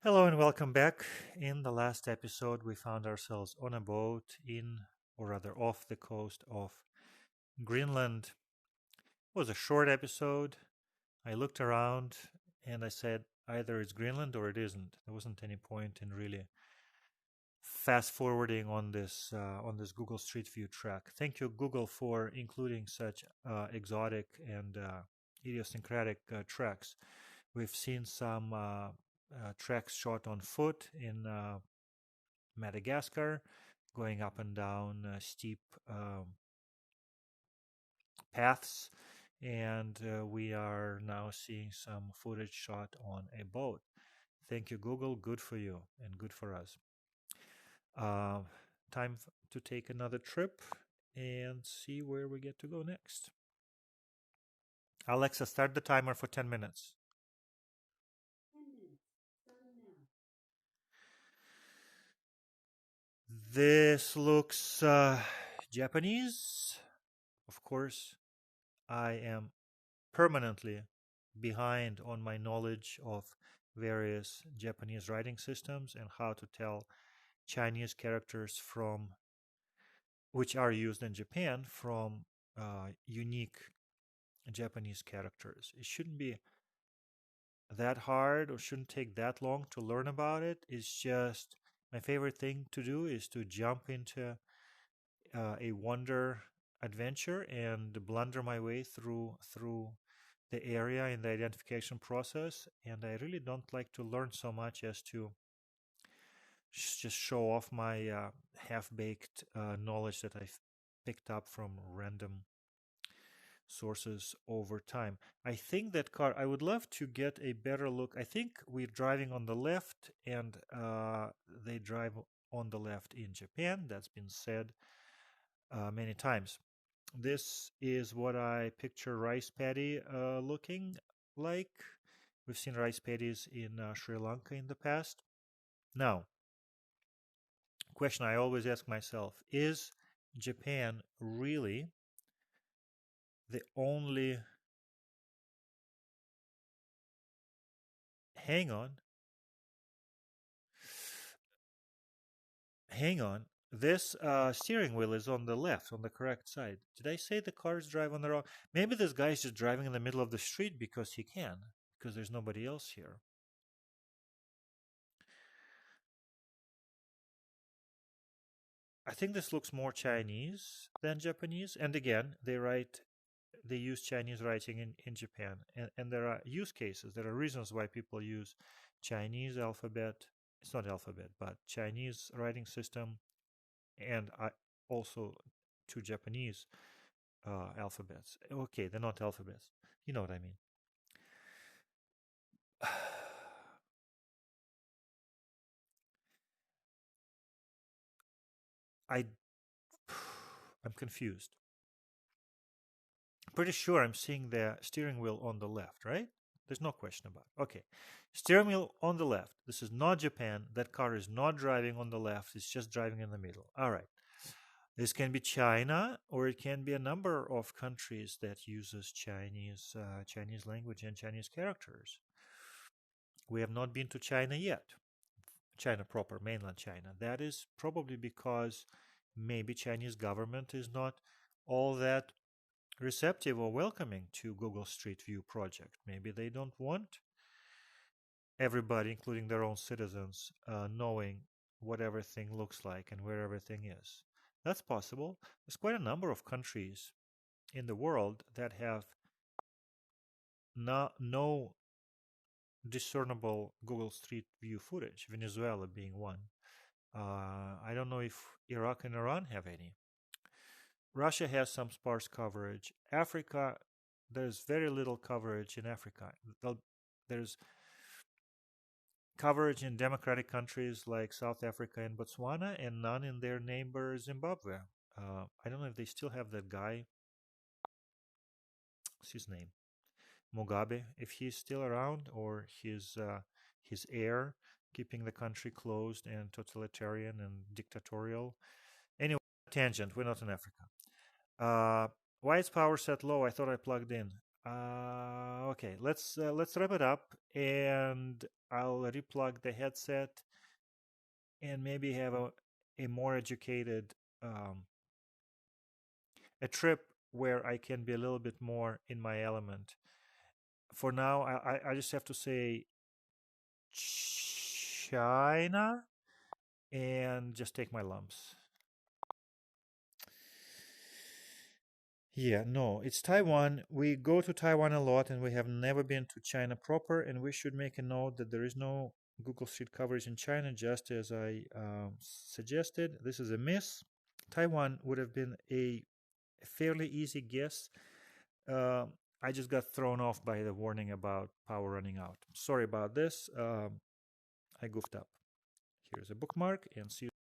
Hello and welcome back. In the last episode, we found ourselves on a boat in, or rather, off the coast of Greenland. It was a short episode. I looked around and I said, either it's Greenland or it isn't. There wasn't any point in really fast forwarding on this Google Street View track. Thank you, Google, for including such exotic and idiosyncratic tracks. We've seen some tracks shot on foot in Madagascar, going up and down steep paths. And we are now seeing some footage shot on a boat. Thank you, Google. Good for you and good for us. Uh, time to take another trip and see where we get to go next. Alexa, start the timer for 10 minutes. This looks Japanese. Of course, I am permanently behind on my knowledge of various Japanese writing systems and how to tell Chinese characters from which are used in Japan from unique Japanese characters. It shouldn't be that hard or shouldn't take that long to learn about it. It's just my favorite thing to do is to jump into a wonder adventure and blunder my way through the area in the identification process. And I really don't like to learn so much as to just show off my half-baked knowledge that I've picked up from random sources over time. I think that car, I would love to get a better look. I think we're driving on the left and they drive on the left in Japan. That's been said many times. This is what I picture rice paddy looking like. We've seen rice paddies in Sri Lanka in the past. Now, question I always ask myself, is Japan really the only, hang on, hang on, this steering wheel is on the left, on the correct side. Did I say the cars drive on the wrong? Maybe this guy's just driving in the middle of the street because he can, because there's nobody else here. I think this looks more Chinese than Japanese. And again, they use Chinese writing in Japan. And there are use cases. There are reasons why people use Chinese alphabet. It's not alphabet, but Chinese writing system, and also two Japanese alphabets. Okay, they're not alphabets. You know what I mean. I, I'm confused. Pretty sure I'm seeing the steering wheel on the left, right? There's no question about it. Okay. Steering wheel on the left. This is not Japan. That car is not driving on the left. It's just driving in the middle. All right. This can be China, or it can be a number of countries that uses Chinese language and Chinese characters. We have not been to China yet. China proper, mainland China. That is probably because maybe Chinese government is not all that receptive or welcoming to Google Street View project. Maybe they don't want everybody, including their own citizens, knowing what everything looks like and where everything is. That's possible. There's quite a number of countries in the world that have no discernible Google Street View footage, Venezuela being one. I don't know if Iraq and Iran have any. Russia has some sparse coverage. Africa, there's very little coverage in Africa. There's coverage in democratic countries like South Africa and Botswana, and none in their neighbor Zimbabwe. I don't know if they still have that guy. What's his name? Mugabe, if he's still around, or his heir, keeping the country closed and totalitarian and dictatorial. Anyway, tangent. We're not in Africa. Why is power set low? I thought I plugged in. Okay, let's wrap it up, and I'll replug the headset and maybe have a more educated a trip where I can be a little bit more in my element. For now, I just have to say China and just take my lumps. Yeah, no, it's Taiwan. We go to Taiwan a lot and we have never been to China proper. And we should make a note that there is no Google Street coverage in China, just as I suggested. This is a miss. Taiwan would have been a fairly easy guess. Um I just got thrown off by the warning about power running out. Sorry about this. I goofed up. Here's a bookmark and see you.